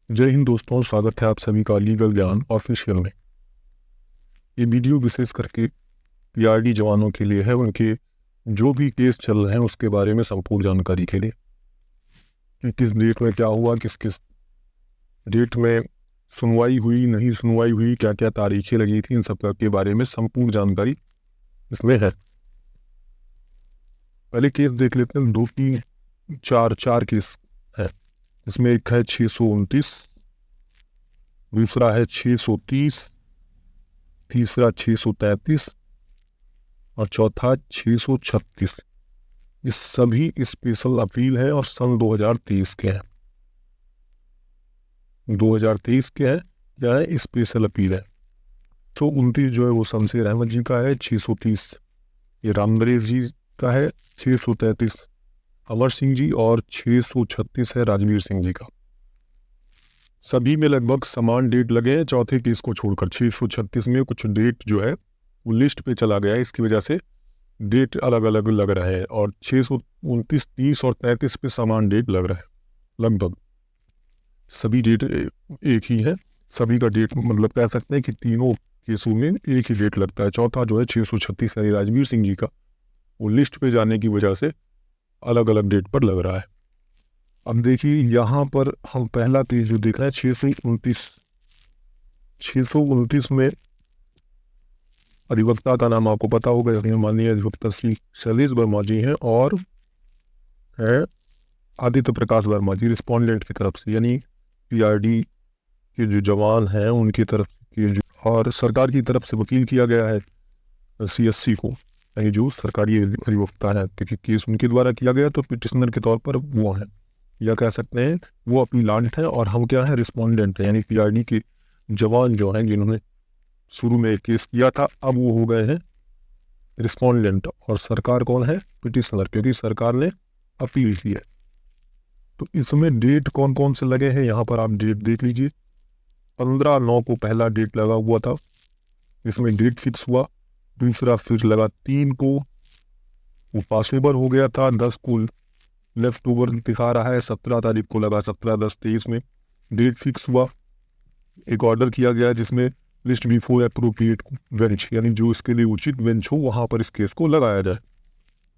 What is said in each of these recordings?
जय हिंद दोस्तों, स्वागत है आप सभी का लीगल ज्ञान ऑफिशियल में। ये वीडियो विशेष करके पीआरडी जवानों के लिए है, उनके जो भी केस चल रहे हैं उसके बारे में संपूर्ण जानकारी के लिए कि किस डेट में क्या हुआ, किस किस डेट में सुनवाई हुई, नहीं सुनवाई हुई, क्या क्या तारीखें लगी थी, इन सब के बारे में संपूर्ण जानकारी इसमें है। पहले केस देख लेते हैं। 2 3 4 केस है। इसमें एक है 629, दूसरा है 630, तीसरा 633 और चौथा 636। ये सभी स्पेशल अपील है और सन 2023 के हैं। 2023 के हैं, क्या है, स्पेशल अपील है। 629 जो है वो शमशेर अहमद जी का है, 630 ये राम नरेश जी का है, 633 अमर सिंह जी और 636 है राजवीर सिंह जी का। सभी में लगभग समान डेट लगे हैं, चौथे केस को छोड़कर। 636 में कुछ डेट जो है वो लिस्ट पे चला गया है, इसकी वजह से डेट अलग अलग लग रहा है। और 629, 30 और 33 पे समान डेट लग रहा है। लगभग सभी डेट एक ही है। सभी का डेट मतलब कह सकते हैं कि तीनों केसों में एक ही डेट लगता है। चौथा जो है 636 यानी राजवीर सिंह जी का, वो लिस्ट पे जाने की वजह से अलग अलग डेट पर लग रहा है। अब देखिए यहाँ पर हम पहला केस जो देख रहे हैं 629 में अधिवक्ता का नाम आपको पता होगा, माननीय अधिवक्ता श्री शैलेश वर्मा जी हैं और है आदित्य प्रकाश वर्मा जी रिस्पोंडेंट की तरफ से, यानी पीआरडी के जो जवान हैं उनकी तरफ के जो, और सरकार की तरफ से वकील किया गया है सीएससी को, यानी जो सरकारी अधिवक्ता है, क्योंकि केस उनके द्वारा किया गया तो पिटिशनर के तौर पर वो हैं, या कह सकते हैं वो अपीलांट हैं और हम क्या है, रिस्पोंडेंट हैं। यानी पीआरडी के जवान जो हैं जिन्होंने शुरू में केस किया था, अब वो हो गए हैं रिस्पोंडेंट और सरकार कौन है, पिटिशनर, क्योंकि सरकार ने अपील की है। तो इसमें डेट कौन कौन से लगे हैं यहाँ पर आप डेट देख लीजिए। 15/9 को पहला डेट लगा हुआ था, इसमें डेट फिक्स हुआ। दूसरा फिर लगा 3 को, वो पॉसिबल हो गया था। 10 को लेफ्ट ओवर दिखा रहा है। 17 तारीख को लगा, 17/10/23 में डेट फिक्स हुआ। एक ऑर्डर किया गया जिसमें लिस्ट बिफोर अप्रोप्रिएट बेंच, यानी जो इसके लिए उचित बेंच हो वहाँ पर इस केस को लगाया जाए।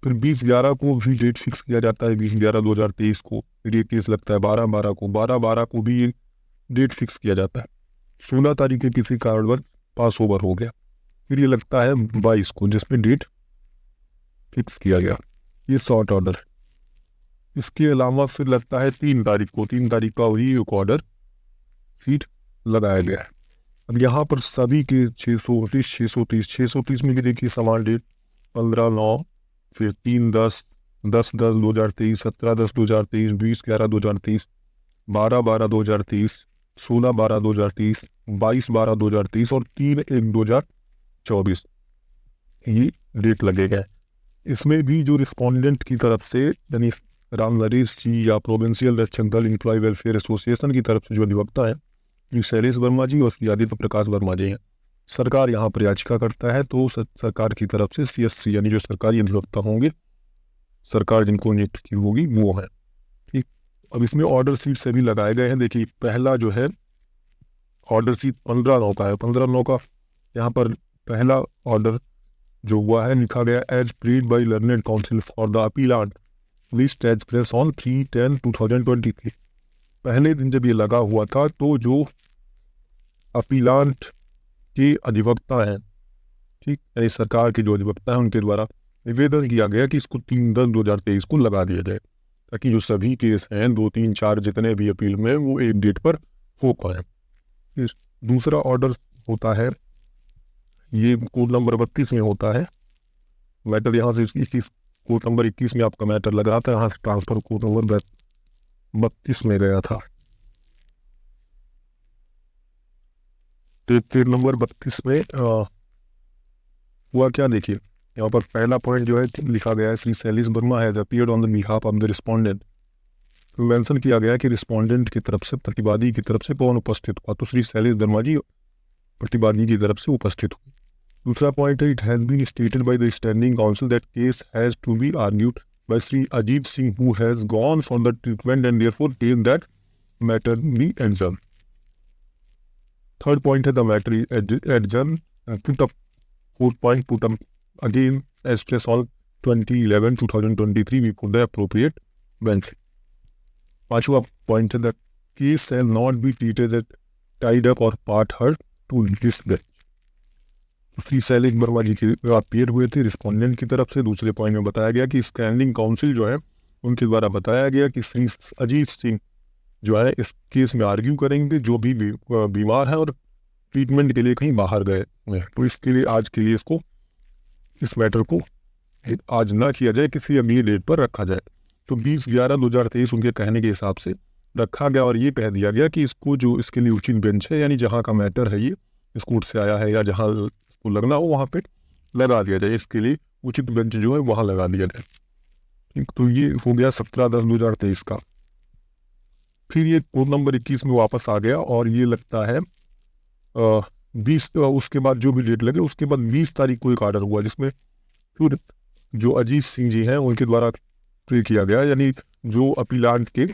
फिर 20/11 को भी डेट फिक्स किया जाता है, 20/11/2023 को फिर ये केस लगता है। 12/12 को, 12/12 को भी ये डेट फिक्स किया जाता है। 16 तारीख के किसी कारणवश पास ओवर हो गया, फिर ये लगता है 22 को, जिसमें डेट फिक्स किया गया। ये शॉर्ट ऑर्डर है। इसके अलावा फिर लगता है 3 तारीख को, 3 तारीख का वही एक ऑर्डर सीट लगाया गया है। अब यहाँ पर सभी के 629, 630, 630 में भी देखिए समान डेट 15/9, फिर 3/10, 10/10/2023, 17/10/2023, 20/11/2023, 12/12/2023, 16/12/2023, 22/12/2023 और 3/1/2024 ये डेट लगेगा। इसमें भी जो रिस्पोंडेंट की तरफ से, यानी राम नरेश जी या प्रोविंशियल रक्षक दल एम्प्लॉय वेलफेयर एसोसिएशन की तरफ से जो अधिवक्ता है, श्री शैलेश वर्मा जी और श्री आदित्य प्रकाश वर्मा जी हैं, सरकार यहाँ पर याचिका करता है तो सरकार की तरफ से सीएससी, यानी जो सरकारी अधिवक्ता होंगे, सरकार जिनको नियुक्त की होगी वो है। ठीक, अब इसमें ऑर्डर सीट से भी लगाए गए हैं। देखिए पहला जो है ऑर्डर सीट 15/9 का है। 15/9 का यहाँ पर पहला ऑर्डर जो हुआ है लिखा गया, as prayed by learned counsel for the appellant list as press on 3/10/2023। पहले दिन जब ये लगा हुआ था तो जो अपीलांट के अधिवक्ता हैं, ठीक, यानी सरकार के जो अधिवक्ता हैं उनके द्वारा निवेदन किया गया कि इसको 3/10/2023 को लगा दिया जाए, ताकि जो सभी केस हैं 2 3 4 जितने भी अपील में वो एक डेट पर हो पाए। फिर दूसरा ऑर्डर होता है, ये कोड नंबर 32 में होता है। मैटर यहाँ से 21, कोड नंबर 21 में आपका मैटर लग रहा था, यहाँ से ट्रांसफर कोड नंबर 32 में गया था। तो नंबर 32 में हुआ क्या, देखिए यहाँ पर पहला पॉइंट जो है लिखा गया है, Shri Shailesh Verma has appeared on the behalf of the respondent. तो मेंशन किया गया कि रिस्पोंडेंट की तरफ से, प्रतिवादी की तरफ से कौन उपस्थित हुआ, तो श्री शैलेश वर्मा जी प्रतिवादी की तरफ से उपस्थित हुए। दूसरा पॉइंट है, it has been stated by the standing counsel that case has to be argued by Shri Ajit Singh who has gone for the treatment and therefore tell that matter be adjourn. Third point है the matter adjourn put up. Fourth point put up again as press on 2011-2023 before the appropriate bench. पांचवा point है the case shall not be treated as tied up और part heard to this bench. Shri Shailesh Verma ji के appear हुए थे respondent की तरफ से। दूसरे पॉइंट में बताया गया कि स्टैंडिंग काउंसिल जो है उनके द्वारा बताया गया कि श्री अजीत सिंह जो है इस केस में आर्ग्यू करेंगे जो भी बीमार है और ट्रीटमेंट के लिए कहीं बाहर गए हुए हैं। तो इसके लिए आज के लिए इस मैटर को आज ना किया जाए, किसी अगली डेट पर रखा जाए। तो 20/11/2023 उनके कहने के हिसाब से रखा गया और ये कह दिया गया कि इसको जो इसके लिए उचित बेंच है, यानी जहाँ का मैटर है ये इस कोर्ट से आया है या जहाँ इसको लगना हो वहाँ पे लगा दिया जाए। इसके लिए उचित बेंच जो है वहाँ लगा दिया जाए। ठीक, तो ये हो गया 17/10/2023 का। फिर ये कोड नंबर 21 में वापस आ गया और ये लगता है 20 उसके बाद जो भी डेट लगे उसके बाद 20 तारीख को एक ऑर्डर हुआ जिसमें फिर जो अजीत सिंह जी हैं उनके द्वारा प्रे किया गया, यानी जो अपीलांट के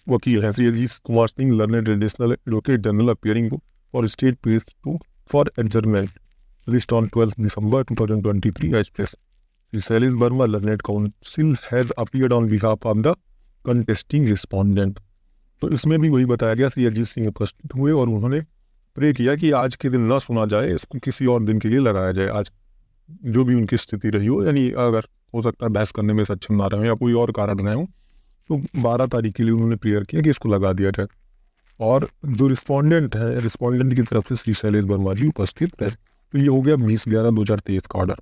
वकील हैं Shri Ajit Kumar Singh learned additional advocate general appearing for state prays to for adjournment list on 12 December 2023 as prayed. Shri Shailesh Verma learned counsel has appeared on behalf of the contesting respondent. तो इसमें भी वही बताया गया श्री अजीत सिंह उपस्थित हुए और उन्होंने प्रे किया कि आज के दिन ना सुना जाए, इसको किसी और दिन के लिए लगाया जाए। आज जो भी उनकी स्थिति रही हो, यानी अगर हो सकता है बहस करने में सक्षम ना रहे या कोई और कारण रहे हो, तो 12 तारीख के लिए उन्होंने प्रेयर किया कि इसको लगा दिया जाए। और जो रिस्पोंडेंट है, रिस्पोंडेंट की तरफ से श्री शैलेश वर्मा जी उपस्थित रहे। तो ये हो गया 20/11/2023 का ऑर्डर।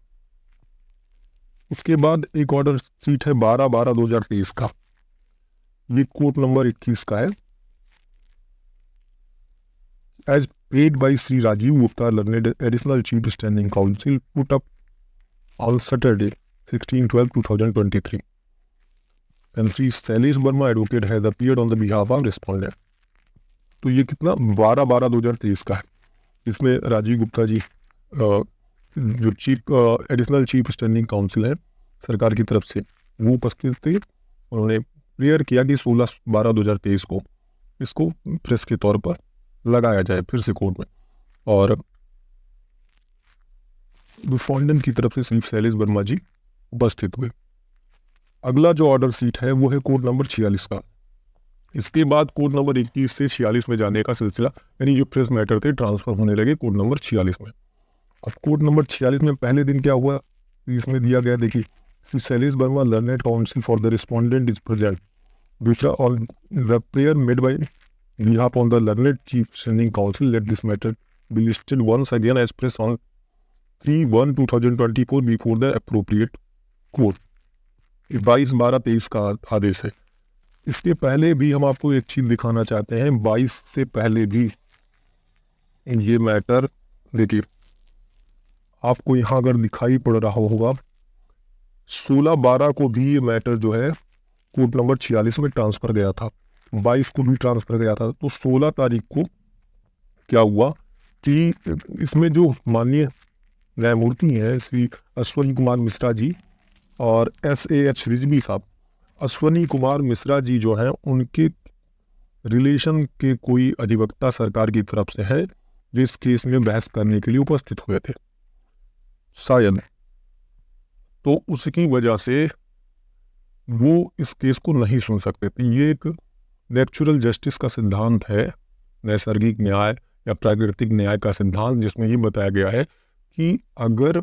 उसके बाद एक ऑर्डर सीट है 12/12/2023 का। ये कोर्ट नंबर 21 का है। As prayed by Shri Rajiv Gupta learned additional chief standing counsel put up on Saturday 16/12/2023 and Shri Shailesh Verma advocate has appeared on the behalf of respondent. तो ये कितना 12/12/2023 का है। इसमें राजीव गुप्ता जी जो एडिशनल चीफ स्टैंडिंग काउंसिल है सरकार की तरफ से वो उपस्थित थे। उन्होंने प्रेयर किया कि 16/12/2023 को इसको प्रेस के तौर पर लगाया जाए फिर से कोर्ट में। और रिस्पोंडेंट की तरफ से श्री शैलेश वर्मा जी उपस्थित हुए। अगला जो ऑर्डर सीट है वो है कोड नंबर 46 का। इसके बाद कोड नंबर 21 से 46 में जाने का सिलसिला, यानी जो प्रेस मैटर थे ट्रांसफर होने लगे कोड नंबर 46 में। अब कोड नंबर 46 में पहले दिन क्या हुआ इसमें दिया गया, देखिए Shri Shailesh Verma learned counsel for the respondent is present. दूसरा on the prayer made by behalf on the learned chief standing council let this matter be listed once again as press on 3/1/2024 before the appropriate court। 22/12/23 का आदेश है। इसके पहले भी हम आपको एक चीज दिखाना चाहते हैं। 22 से पहले भी ये मैटर देखिए, आपको यहाँ अगर दिखाई पड़ रहा होगा 16/12 को भी ये मैटर जो है कोर्ट नंबर 46 में ट्रांसफर गया था, 22 को भी ट्रांसफर गया था। तो 16 तारीख को क्या हुआ कि इसमें जो माननीय न्यायमूर्ति हैं श्री अश्वनी कुमार मिश्रा जी और SAH रिजवी साहब, अश्वनी कुमार मिश्रा जी जो हैं उनके रिलेशन के कोई अधिवक्ता सरकार की तरफ से है जिस केस में बहस करने के लिए उपस्थित हुए थे शायद। तो उसकी वजह से वो इस केस को नहीं सुन सकते थे। ये एक नेचुरल जस्टिस का सिद्धांत है, नैसर्गिक न्याय या प्राकृतिक न्याय का सिद्धांत, जिसमें ये बताया गया है कि अगर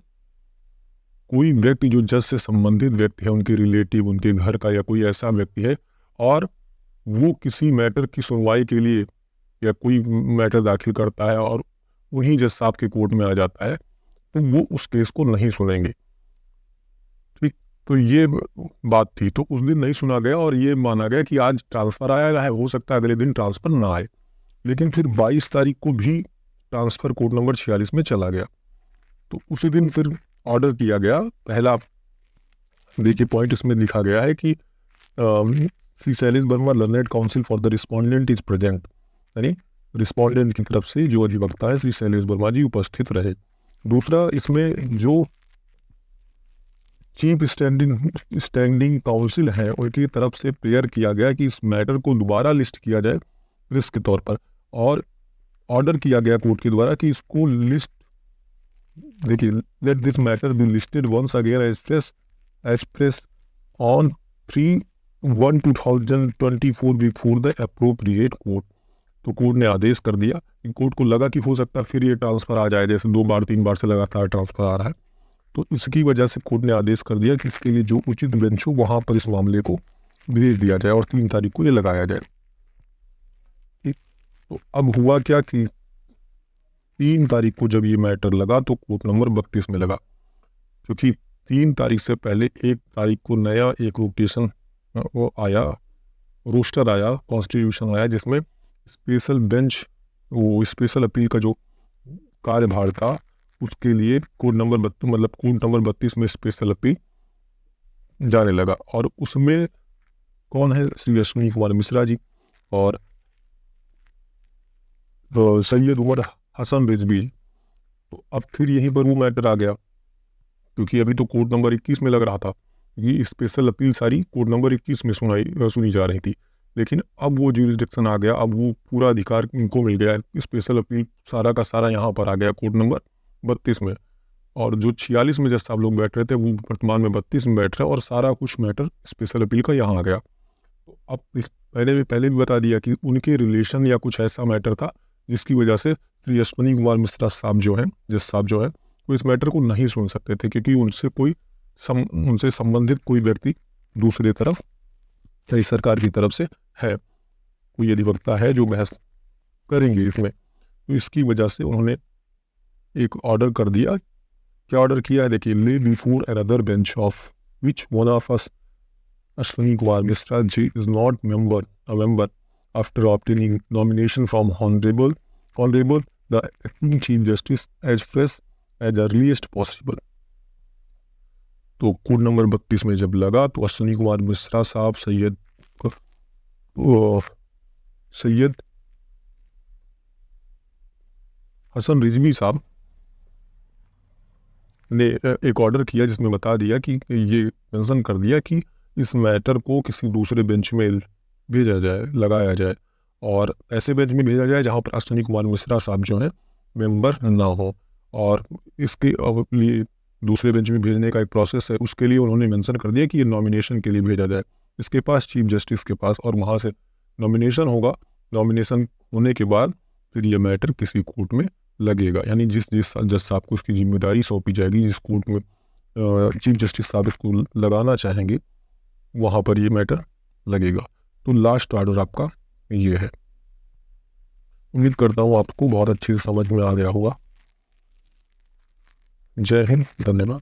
कोई व्यक्ति जो जज से संबंधित व्यक्ति है, उनके रिलेटिव, उनके घर का या कोई ऐसा व्यक्ति है और वो किसी मैटर की सुनवाई के लिए या कोई मैटर दाखिल करता है और वहीं जज साहब के कोर्ट में आ जाता है, तो वो उस केस को नहीं सुनेंगे। ठीक, तो ये बात थी। तो उस दिन नहीं सुना गया और ये माना गया कि आज ट्रांसफर आया है, हो सकता है अगले दिन ट्रांसफर ना आए। लेकिन फिर 22 तारीख को भी ट्रांसफर कोड नंबर 46 में चला गया। तो उसी दिन फिर ऑर्डर किया गया। पहला देखिए पॉइंट इसमें लिखा गया है कि Shri Shailesh Verma learned counsel for the respondent is present, यानी रिस्पोंडेंट की तरफ से जो अधिवक्ता है श्री शैलेश वर्मा जी उपस्थित रहे। दूसरा इसमें जो चीफ स्टैंडिंग काउंसिल है उनकी तरफ से प्रेयर किया गया कि इस मैटर को दोबारा लिस्ट किया जाए रिस्क के तौर पर, और ऑर्डर किया गया कोर्ट के द्वारा कि इसको लिस्ट, देखिए, let this matter be listed once again as press on 3/1/2024 before the appropriate court. तो कोर्ट ने आदेश कर दिया कि कोर्ट को लगा कि हो सकता है फिर ये ट्रांसफर आ जाए, जैसे 2 बार 3 बार से लगातार ट्रांसफर आ रहा है, तो इसकी वजह से कोर्ट ने आदेश कर दिया कि इसके लिए जो उचित बेंच हो वहां पर इस मामले को भेज दिया जाए और 3 तारीख को ये लगाया जाए। ठीक, तो अब हुआ क्या कि 3 तारीख को जब ये मैटर लगा तो कोर्ट नंबर 32 में लगा, क्योंकि 3 तारीख से पहले 1 तारीख को नया एक रोटेशन वो आया, रोस्टर आया, कॉन्स्टिट्यूशन आया, जिसमें स्पेशल बेंच, वो स्पेशल अपील का जो कार्यभार था उसके लिए कोड नंबर 32 मतलब कोड नंबर 32 में स्पेशल अपील जाने लगा, और उसमें कौन है, श्री अश्विनी कुमार मिश्रा जी और सैयद उमर हसन रिजवी। तो अब फिर यहीं पर वो मैटर आ गया, क्योंकि अभी तो कोड नंबर 21 में लग रहा था, ये स्पेशल अपील सारी कोड नंबर 21 में सुनी जा रही थी, लेकिन अब वो ज्यूरिसडिक्शन आ गया, अब वो पूरा अधिकार इनको मिल गया, स्पेशल अपील सारा का सारा यहाँ पर आ गया कोड नंबर 32 में, और जो 46 में जज साहब लोग बैठ रहे थे वो वर्तमान में 32 में बैठ रहे हैं, और सारा कुछ मैटर स्पेशल अपील का यहाँ आ गया। तो अब पहले भी बता दिया कि उनके रिलेशन या कुछ ऐसा मैटर था जिसकी वजह से श्री अश्विनी कुमार मिश्रा साहब जो हैं, जज साहब जो है, वो इस मैटर को नहीं सुन सकते थे, क्योंकि उनसे संबंधित कोई व्यक्ति दूसरे तरफ चाहे सरकार की तरफ से है, कोई अधिवक्ता है जो बहस करेंगे इसमें। तो इसकी वजह से उन्होंने एक ऑर्डर कर दिया। क्या ऑर्डर किया है, देखिए, ले before another bench of which one of us Ashwini Kumar Mishra ji is not a member after obtaining nomination from Honorable the acting Chief Justice as fresh as earliest possible। तो code number 32 में जब लगा तो अश्विनी कुमार मिश्रा साहब, सैयद हसन रिजवी साहब ने एक order किया जिसमें बता दिया कि ये मेंशन कर दिया कि इस मैटर को किसी दूसरे बेंच में भेजा जाए, लगाया जाए, और ऐसे बेंच में भेजा जाए जहां पर अश्विनी कुमार मिश्रा साहब जो हैं मेंबर ना हो, और इसके लिए दूसरे बेंच में भेजने का एक प्रोसेस है, उसके लिए उन्होंने मेंशन कर दिया कि ये नॉमिनेशन के लिए भेजा जाए इसके पास, चीफ जस्टिस के पास, और वहाँ से नॉमिनेशन होगा, नॉमिनेशन होने के बाद फिर ये मैटर किसी कोर्ट में लगेगा, यानी जिस जज साहब को उसकी जिम्मेदारी सौंपी जाएगी, जिस कोर्ट में चीफ जस्टिस साहब इसको लगाना चाहेंगे वहाँ पर ये मैटर लगेगा। तो लास्ट ऑर्डर आपका ये है। उम्मीद करता हूँ आपको बहुत अच्छी समझ में आ गया होगा। जय हिंद, धन्यवाद।